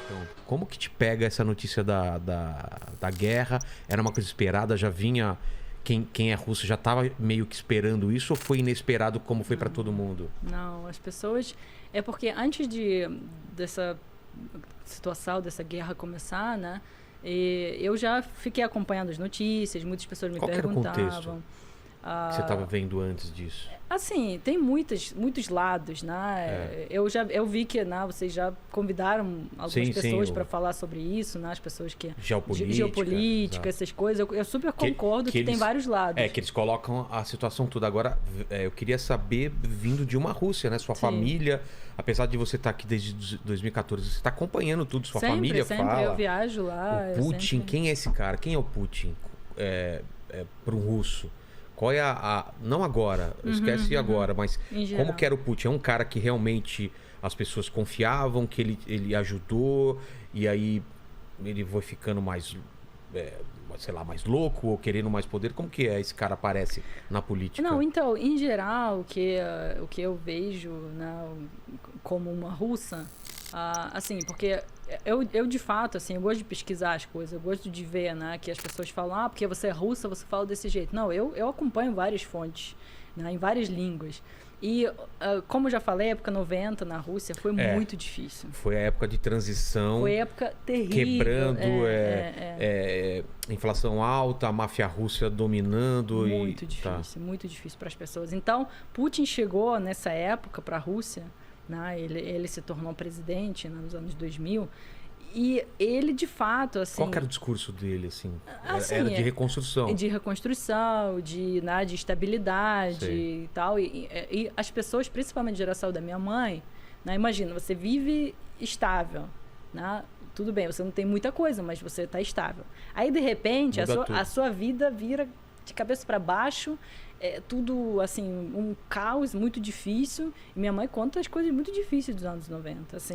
Então, como que te pega essa notícia da guerra? Era uma coisa esperada? Já vinha... Quem é russo já estava meio que esperando isso ou foi inesperado como foi para todo mundo? Não, as pessoas... É porque antes dessa situação, dessa guerra começar, né? Eu já fiquei acompanhando as notícias, muitas pessoas me perguntavam. Qual era o contexto que você estava vendo antes disso? Assim, tem muitos lados, né? Eu vi que, né, vocês já convidaram algumas pessoas para falar sobre isso, né? As pessoas que... Geopolítica, essas coisas. Eu super concordo que tem vários lados. Que eles colocam a situação toda. Agora, eu queria saber, vindo de uma Rússia, né? Sua família, apesar de você estar aqui desde 2014, você está acompanhando tudo, sua família sempre, fala. Eu viajo lá. O Putin, quem é esse cara? Quem é o Putin para um russo? Qual é não agora, esquece agora, mas como que era o Putin? É um cara que realmente as pessoas confiavam, que ele ajudou, e aí ele foi ficando mais, sei lá, mais louco ou querendo mais poder? Como que esse cara aparece na política? Não, então, em geral, o que eu vejo, né, como uma russa, assim, porque eu de fato, assim, eu gosto de pesquisar as coisas, eu gosto de ver, né, que as pessoas falam, porque você é russa, você fala desse jeito. Não, eu acompanho várias fontes, né, em várias línguas. E, como eu já falei, a época 90 na Rússia foi muito difícil. Foi a época de transição. Foi época terrível. Quebrando, inflação alta, a máfia russa dominando. Muito difícil para as pessoas. Então, Putin chegou nessa época para a Rússia, né? Ele se tornou presidente, né, nos anos 2000, e ele de fato, assim... Qual que era o discurso dele, assim? Era de reconstrução. De reconstrução, de estabilidade e tal, e as pessoas, principalmente a geração da minha mãe, né, imagina, você vive estável, né? Tudo bem, você não tem muita coisa, mas você está estável. Aí, de repente, a sua vida vira de cabeça para baixo, tudo, assim, um caos muito difícil. E minha mãe conta as coisas muito difíceis dos anos 90. Assim,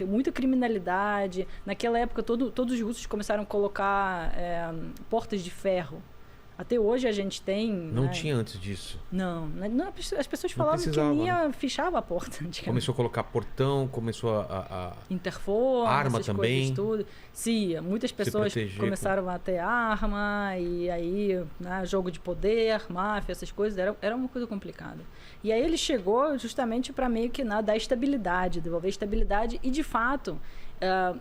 muita criminalidade. Naquela época, todos os russos começaram a colocar portas de ferro. Até hoje a gente tem... Não tinha antes disso? Não, as pessoas falavam que nem fechava a porta. Começou a colocar portão, começou a... Interfone, arma essas também. Coisas, tudo. Sim, muitas pessoas começaram a ter arma, e aí, né, jogo de poder, máfia, essas coisas, era uma coisa complicada. E aí ele chegou justamente para meio que dar estabilidade, devolver estabilidade, e de fato...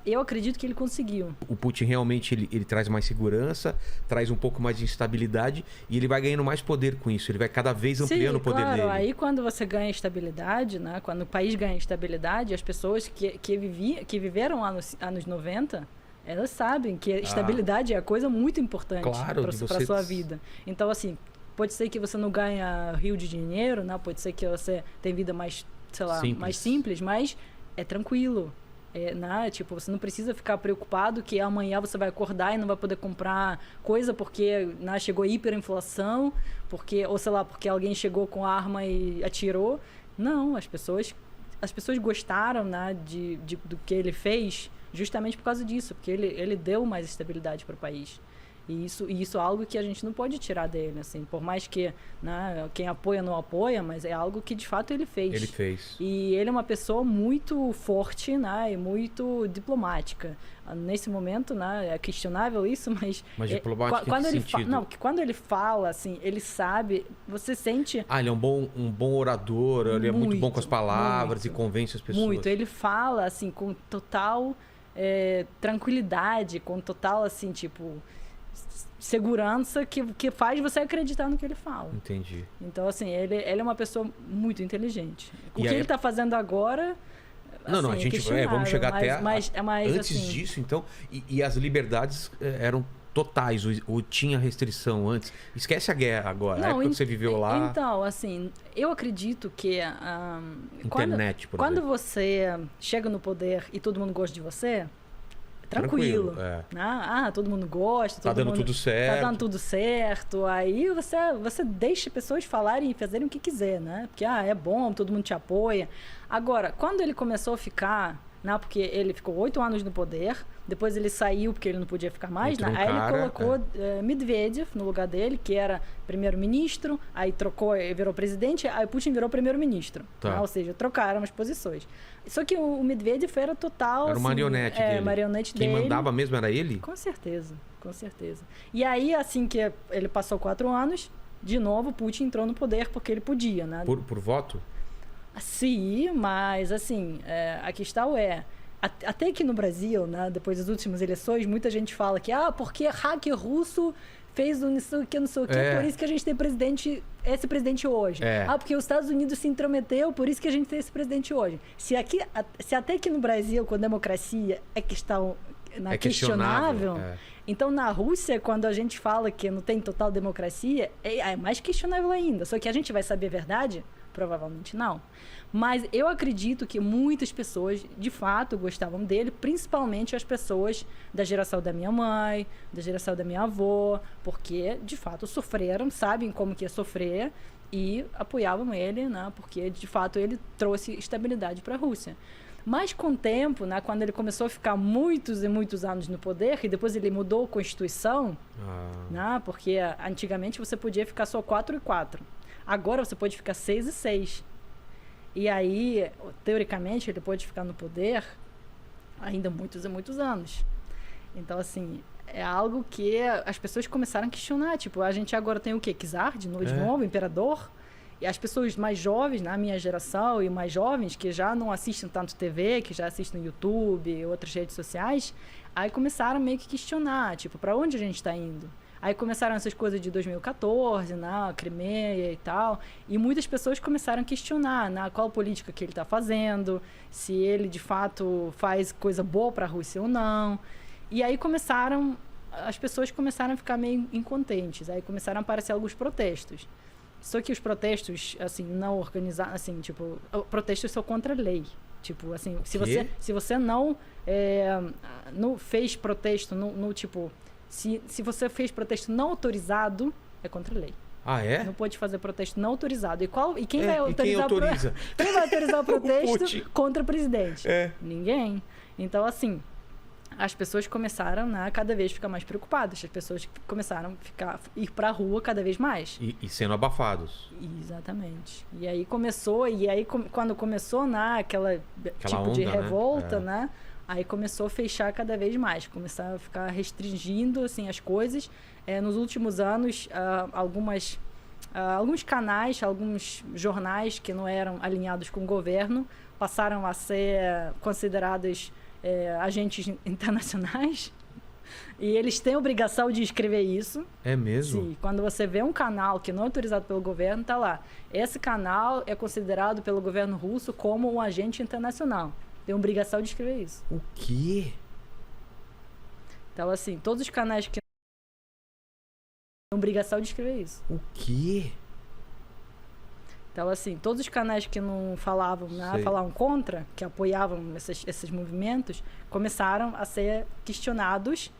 eu acredito que ele conseguiu. O Putin realmente ele traz mais segurança, traz um pouco mais de instabilidade e ele vai ganhando mais poder com isso. Ele vai cada vez ampliando o poder dele. Aí quando você ganha estabilidade, né, quando o país ganha estabilidade, as pessoas que viveram lá nos anos 90, elas sabem que a estabilidade é a coisa muito importante para a sua vida. Então, assim, pode ser que você não ganha rio de dinheiro, né? Pode ser que você tenha vida mais, sei lá, mais simples, mas é tranquilo. Tipo, você não precisa ficar preocupado que amanhã você vai acordar e não vai poder comprar coisa porque chegou hiperinflação, ou sei lá, porque alguém chegou com arma e atirou. Não, as pessoas gostaram, né, do que ele fez justamente por causa disso, porque ele deu mais estabilidade para o país. E isso é algo que a gente não pode tirar dele, assim, por mais que, né, quem apoia não apoia, mas é algo que de fato ele fez. Ele fez. E ele é uma pessoa muito forte, né, e muito diplomática. Nesse momento, né, é questionável isso, mas diplomática quando em que sentido? Quando ele fala, assim, ele sabe, você sente... ele é um bom orador, ele é muito bom com as palavras e convence as pessoas. Muito, ele fala, assim, com total tranquilidade, com total, assim, tipo... segurança que faz você acreditar no que ele fala. Entendi. Então, assim, ele é uma pessoa muito inteligente. O que ele está fazendo agora... Não, a gente vamos chegar mas antes assim, disso, então, e as liberdades eram totais, ou tinha restrição antes? Esquece a guerra agora, a época que você viveu lá. Então, assim, eu acredito que internet, por quando exemplo. você chega no poder e todo mundo gosta de você, tranquilo. Todo mundo gosta. Tá dando tudo certo. Tá dando tudo certo. Aí você deixa pessoas falarem e fazerem o que quiser, né? Porque é bom, todo mundo te apoia. Agora, quando ele começou a ficar né? Porque ele ficou 8 anos no poder, depois ele saiu porque ele não podia ficar mais, né? Aí ele colocou Medvedev no lugar dele, que era primeiro-ministro, aí trocou e virou presidente, aí Putin virou primeiro-ministro. Né? Ou seja, trocaram as posições. Só que o Medvedev era total... Era o marionete dele. Marionete Quem dele. mandava mesmo era ele? Com certeza, com certeza. E aí, assim que ele passou 4 anos, de novo, Putin entrou no poder porque ele podia, né? Por voto? Sim, mas assim, a questão até que no Brasil, né, depois das últimas eleições, muita gente fala que porque hacker russo fez não sei o que, por isso que a gente tem esse presidente hoje. Porque os Estados Unidos se intrometeu, por isso que a gente tem esse presidente hoje. Se até que no Brasil, com a democracia, é questionável, então na Rússia, quando a gente fala que não tem total democracia, é mais questionável ainda. Só que a gente vai saber a verdade? Provavelmente não. Mas eu acredito que muitas pessoas, de fato, gostavam dele, principalmente as pessoas da geração da minha mãe, da geração da minha avó, porque, de fato, sofreram, sabem como que é sofrer e apoiavam ele, né? Porque, de fato, ele trouxe estabilidade para a Rússia. Mas com o tempo, né, quando ele começou a ficar muitos e muitos anos no poder, e depois ele mudou a Constituição, né, porque antigamente você podia ficar só 4 e 4. Agora você pode ficar 6 e 6. E aí, teoricamente, ele pode ficar no poder ainda muitos e muitos anos. Então, assim, é algo que as pessoas começaram a questionar. Tipo, a gente agora tem o quê? Czar, de novo, imperador. E as pessoas mais jovens, na minha geração, e mais jovens, que já não assistem tanto TV, que já assistem YouTube e outras redes sociais, aí começaram meio que questionar, tipo, para onde a gente está indo? Aí começaram essas coisas de 2014, né, Crimeia e tal, e muitas pessoas começaram a questionar, né, qual política que ele está fazendo, se ele de fato faz coisa boa para a Rússia ou não. E aí as pessoas começaram a ficar meio incontentes, aí começaram a aparecer alguns protestos. Só que os protestos, assim, não organizados, assim, tipo, protestos são contra a lei. Tipo, assim, se você não fez protesto, tipo... Se você fez protesto não autorizado, é contra a lei. É? Não pode fazer protesto não autorizado. E quem vai autorizar quem vai autorizar o protesto contra o presidente? Ninguém. Então, assim, as pessoas começaram a cada vez ficar mais preocupadas. As pessoas começaram a ir para a rua cada vez mais. E sendo abafados. Exatamente. E aí quando começou aquela tipo onda, de revolta, né? Aí começou a fechar cada vez mais, começaram a ficar restringindo assim, as coisas. Nos últimos anos, alguns canais, alguns jornais que não eram alinhados com o governo passaram a ser considerados agentes internacionais. E eles têm a obrigação de escrever isso. É mesmo? Sim. Quando você vê um canal que não é autorizado pelo governo, tá lá. Esse canal é considerado pelo governo russo como um agente internacional. Tem obrigação de escrever isso. O quê? Então, assim, todos os canais que têm obrigação de escrever isso. O quê? Então, assim, todos os canais que não falavam, né, falavam contra, que apoiavam esses movimentos, começaram a ser questionados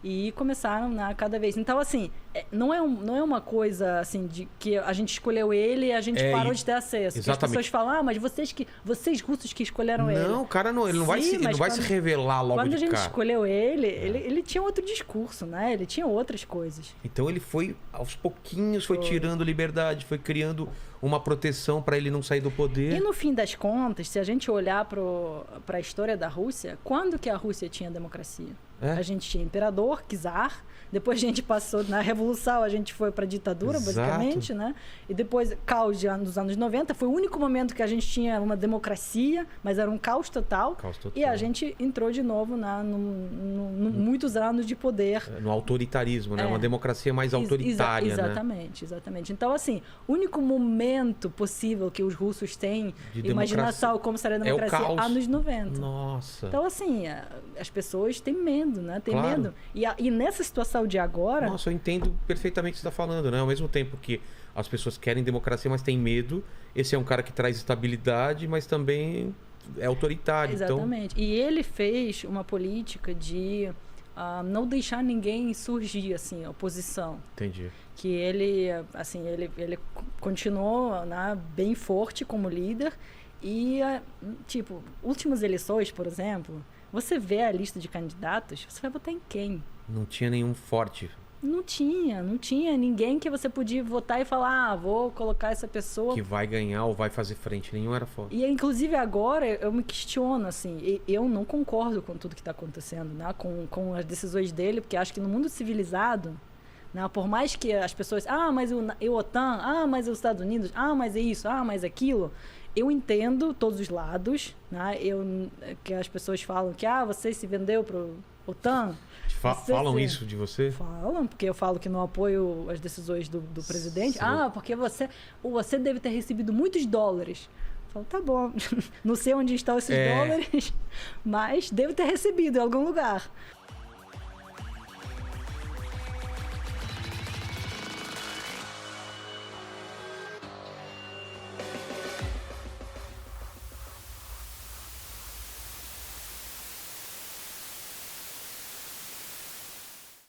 e começaram cada vez. Então, assim, não é uma coisa assim de que a gente escolheu ele e a gente parou de ter acesso. As pessoas falam, mas vocês russos que escolheram ele. Não, o cara não, ele não vai se revelar logo de cara. Quando a gente escolheu ele tinha outro discurso, né? Ele tinha outras coisas. Então ele foi, aos pouquinhos, foi tirando liberdade, foi criando uma proteção para ele não sair do poder. E no fim das contas, se a gente olhar para a história da Rússia, quando que a Rússia tinha democracia? A gente tinha imperador, czar, depois a gente passou na Revolução, a gente foi para a ditadura, basicamente, né? E depois, caos dos anos 90, foi o único momento que a gente tinha uma democracia, mas era um caos total. E a gente entrou de novo muitos anos de poder. No autoritarismo, né? Uma democracia mais autoritária, exatamente, né? Exatamente. Então, assim, o único momento possível que os russos têm de imaginação como seria a democracia anos 90. Nossa. Então, assim, as pessoas têm medo, né? Tem medo. E nessa situação de agora... Nossa, eu entendo perfeitamente o que você está falando, né? Ao mesmo tempo que as pessoas querem democracia, mas têm medo. Esse é um cara que traz estabilidade, mas também é autoritário. Exatamente. Então... E ele fez uma política de não deixar ninguém surgir, assim, oposição. Entendi. Que ele, assim, ele continuou, né, bem forte como líder E, tipo, últimas eleições, por exemplo, você vê a lista de candidatos, você vai votar em quem? Não tinha nenhum forte. Não tinha ninguém que você podia votar e falar, vou colocar essa pessoa... Que vai ganhar ou vai fazer frente, nenhum era forte. E, inclusive, agora eu me questiono, assim, eu não concordo com tudo que está acontecendo, né? Com as decisões dele, porque acho que no mundo civilizado, né? Por mais que as pessoas, mas o OTAN, mas os Estados Unidos, mas é isso, mas aquilo... Eu entendo todos os lados, né? Que as pessoas falam que você se vendeu para o OTAN. Falam isso de você? Falam, porque eu falo que não apoio as decisões do presidente. Porque você deve ter recebido muitos dólares. Eu falo, tá bom, não sei onde estão esses dólares, mas devo ter recebido em algum lugar.